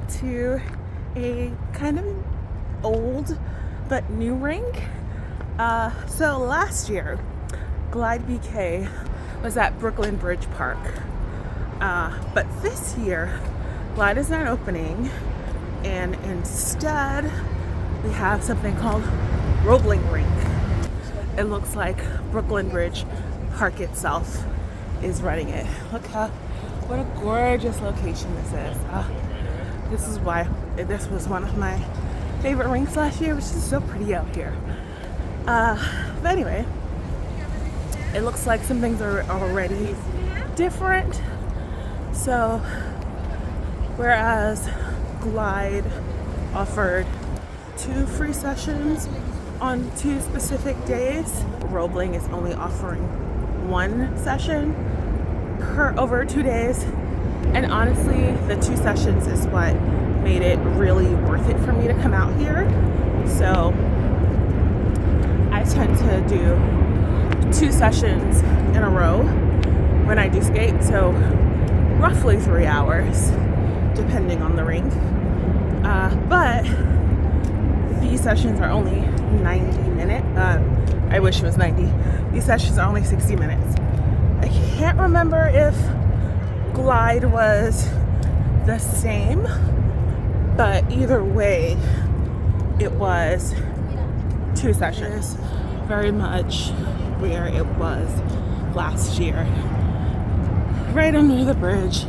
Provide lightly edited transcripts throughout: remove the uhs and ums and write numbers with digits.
to a kind of old but new rink. So last year, Glide BK was at Brooklyn Bridge Park. But this year, Glide is not opening, and instead we have something called Roebling Rink. It looks like Brooklyn Bridge Park itself is running it. Look what a gorgeous location this is. This is why this was one of my favorite rinks last year, which is so pretty out here. But anyway, it looks like some things are already different. So whereas Glide offered 2 free sessions on 2 specific days, Roebling is only offering 1 session over 2 days. And honestly, the 2 sessions is what made it really worth it for me to come out here. So I tend to do 2 sessions in a row when I do skate, so roughly 3 hours depending on the rink. But these sessions are only 90 minutes. I wish it was 90. These sessions are only 60 minutes. I can't remember if Glide was the same, but either way, it was 2 sessions. Very much where it was last year, right under the bridge.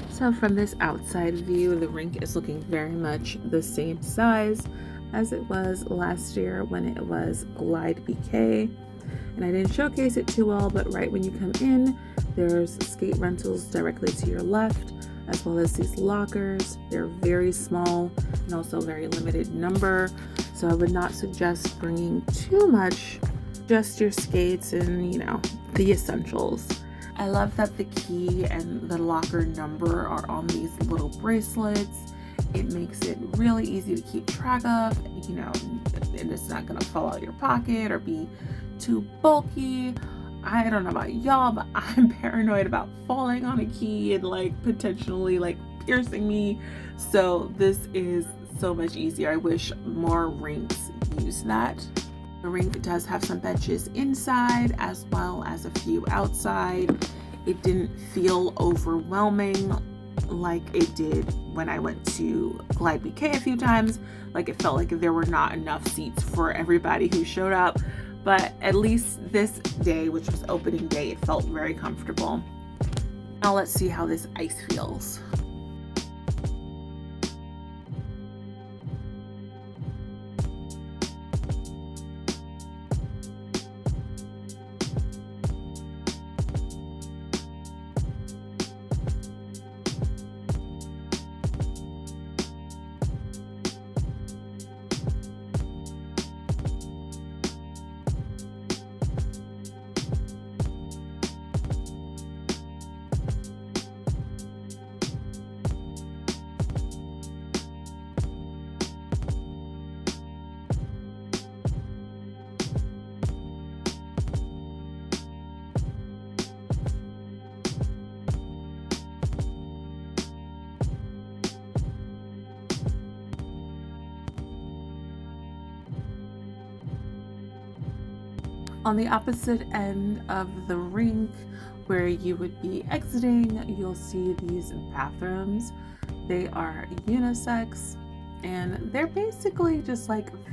So from this outside view, the rink is looking very much the same size as it was last year when it was Glide BK. And I didn't showcase it too well, but right when you come in, there's skate rentals directly to your left, as well as these lockers. They're very small and also very limited number. So I would not suggest bringing too much, just your skates and, the essentials. I love that the key and the locker number are on these little bracelets. It makes it really easy to keep track of, and it's not gonna fall out of your pocket or be too bulky. I don't know about y'all, but I'm paranoid about falling on a key and potentially piercing me. So this is so much easier. I wish more rinks use that. The rink does have some benches inside as well as a few outside. It didn't feel overwhelming like it did when I went to Glide BK a few times. It felt like there were not enough seats for everybody who showed up. But at least this day, which was opening day, it felt very comfortable. Now let's see how this ice feels. On the opposite end of the rink, where you would be exiting, you'll see these bathrooms. They are unisex, and they're basically just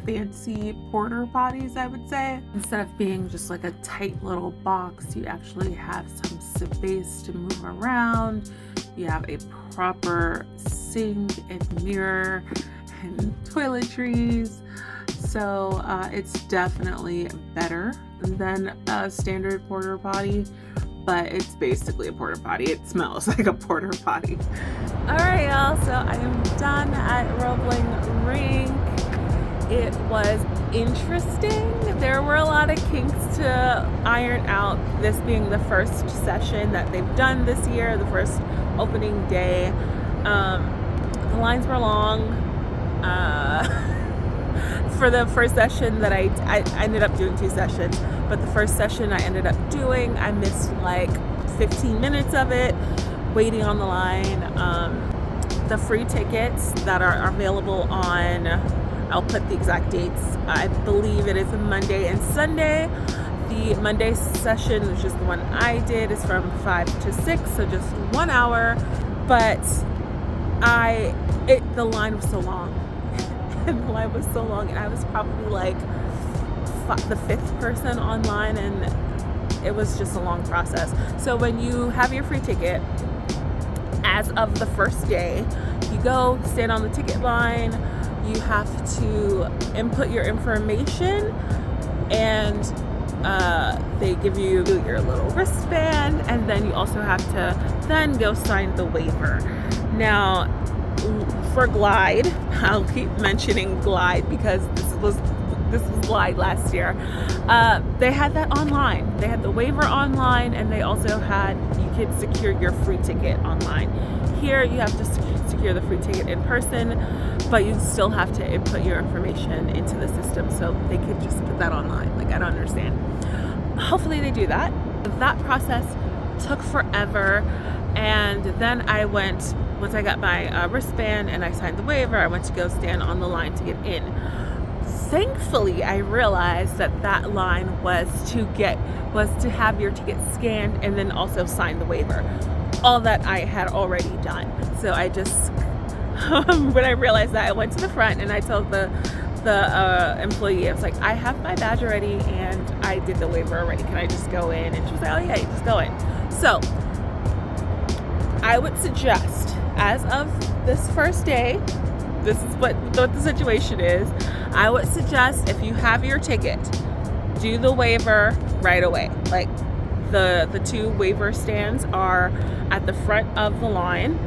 fancy porter potties, I would say. Instead of being just a tight little box, you actually have some space to move around. You have a proper sink and mirror and toiletries. So it's definitely better than a standard porter potty, but it's basically a porter potty. It smells like a porter potty. All right, y'all, so I am done at Roebling Rink. It was interesting. There were a lot of kinks to iron out, this being the first session that they've done this year, the first opening day. The lines were long. For the first session that I ended up doing 2 sessions, but the first session I ended up doing, I missed 15 minutes of it waiting on the line. the free tickets that are available on, I'll put the exact dates. I believe it is a Monday and Sunday. The Monday session, which is the one I did, is from 5 to 6, so just 1 hour. But the line was so long. And the line was so long, and I was probably like the 5th person online, and it was just a long process. So when you have your free ticket, as of the first day, you go stand on the ticket line, you have to input your information, and they give you your little wristband, and then you also have to then go sign the waiver. Now, for Glide, I'll keep mentioning Glide because this was Glide last year. They had that online. They had the waiver online, and they also had, you could secure your free ticket online. Here, you have to secure the free ticket in person, but you still have to input your information into the system, so they could just put that online. Like, I don't understand. Hopefully they do that. That process took forever, and then I went, once I got my wristband and I signed the waiver, I went to go stand on the line to get in. Thankfully, I realized that line was to have your ticket scanned and then also sign the waiver. All that I had already done. So I just, when I realized that, I went to the front and I told the employee, I was like, I have my badge already and I did the waiver already. Can I just go in? And she was like, oh yeah, you just go in. So I would suggest, as of this first day, this is what the situation is. I would suggest, if you have your ticket, do the waiver right away. Like, the 2 waiver stands are at the front of the line,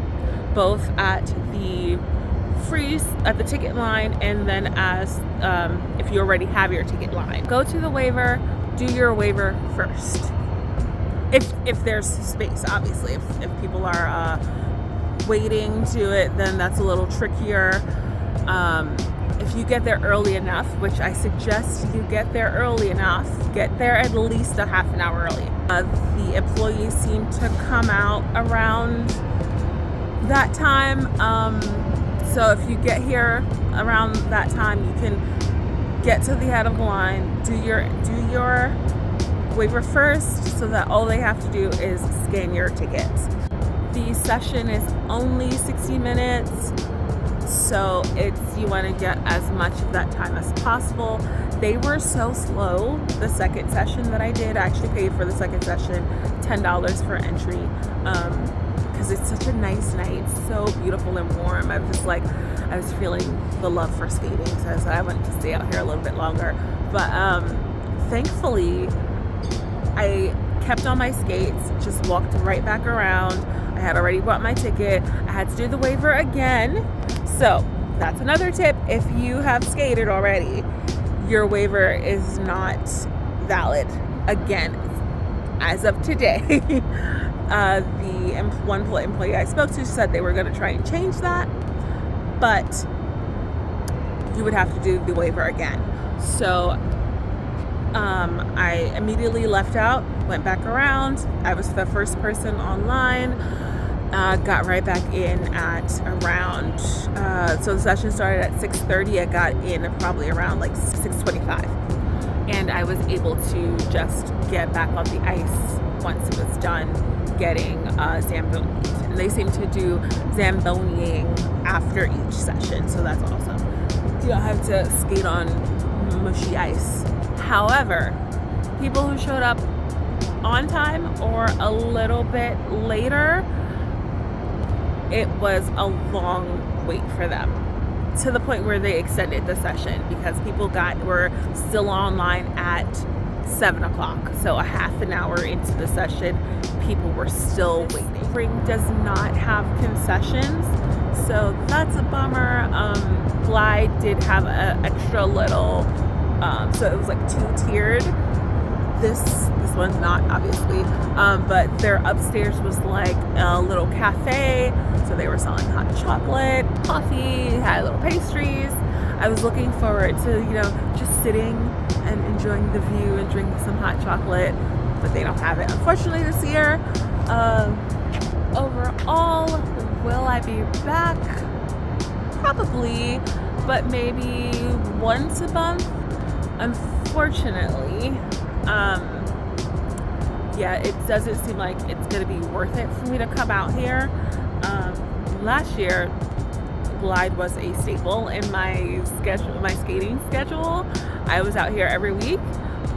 both at the ticket line, and then as if you already have your ticket line. Go to the waiver, do your waiver first. If there's space, obviously. If people are waiting to it, then that's a little trickier. If you get there early enough, which I suggest you get there early enough, get there at least a half an hour early. The employees seem to come out around that time. So if you get here around that time, you can get to the head of the line, do your waiver first, so that all they have to do is scan your tickets. The session is only 60 minutes, so you want to get as much of that time as possible. They were so slow. The second session that I did, I actually paid for the second session $10 for entry, because it's such a nice night, so beautiful and warm. I was feeling the love for skating, so I said I wanted to stay out here a little bit longer. But thankfully, I kept on my skates, just walked right back around. I had already bought my ticket. I had to do the waiver again. So that's another tip. If you have skated already, your waiver is not valid again as of today. The one employee I spoke to said they were going to try and change that, but you would have to do the waiver again. So I immediately left out, went back around. I was the first person online. Got right back in at around, so the session started at 6:30. I got in probably around like 6:25. And I was able to just get back on the ice once it was done getting Zamboni. And they seem to do Zamboniing after each session, so that's awesome. You don't have to skate on mushy ice. However, people who showed up on time or a little bit later, it was a long wait for them, to the point where they extended the session because people were still online at 7 o'clock. So a half an hour into the session, people were still waiting. Rink does not have concessions, so that's a bummer. Glide did have an extra little, so it was like 2-tiered. This one's not, obviously, but their upstairs was like a little cafe, so they were selling hot chocolate, coffee, had little pastries. I was looking forward to, just sitting and enjoying the view and drinking some hot chocolate, but they don't have it, unfortunately, this year. Overall, Will I be back? Probably, but maybe once a month. Unfortunately, yeah, it doesn't seem like it's gonna be worth it for me to come out here. Last year, Glide was a staple in my schedule, my skating schedule. I was out here every week,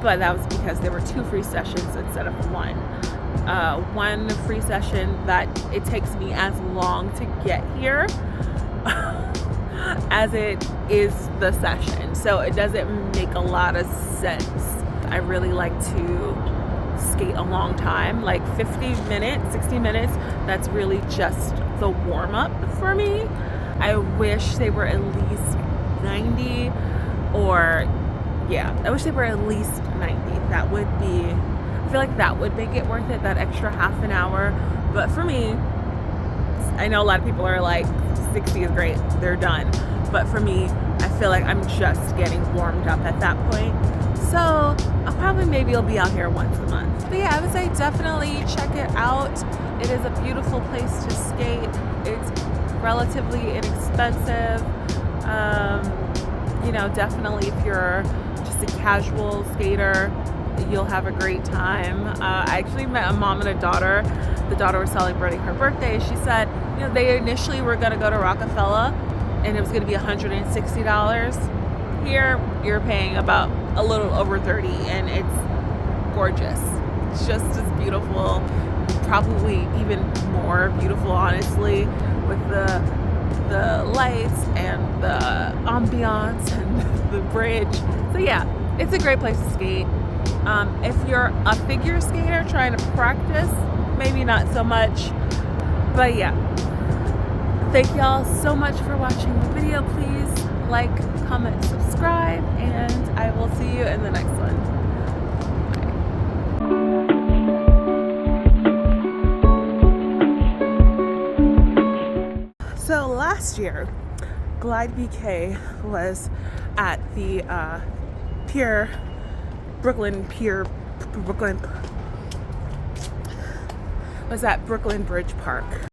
but that was because there were 2 free sessions instead of 1. One free session that it takes me as long to get here as it is the session, so it doesn't make a lot of sense. I really like to skate a long time, like 50 minutes, 60 minutes. That's really just the warm-up for me. I wish they were at least 90, or yeah, I wish they were at least 90. That would be, I feel like that would make it worth it, that extra half an hour. But for me, I know a lot of people are like 60 is great, they're done. But for me, I feel like I'm just getting warmed up at that point. So I'll probably maybe I'll be out here once a month. But yeah, I would say definitely check it out. It is a beautiful place to skate. It's relatively inexpensive. You know, definitely if you're just a casual skater, you'll have a great time. I actually met a mom and a daughter. The daughter was celebrating her birthday. She said, you know, they initially were gonna go to Rockefeller and it was gonna be $160. Here, you're paying about a little over 30, and it's gorgeous. It's just as beautiful, probably even more beautiful, honestly, with the lights and the ambiance and the bridge. So yeah, it's a great place to skate. If you're a figure skater trying to practice, maybe not so much, but yeah. Thank y'all so much for watching the video. Please like, comment, subscribe, and I will see you in the next one. Bye. So last year, Glide BK was at the Brooklyn Bridge Park.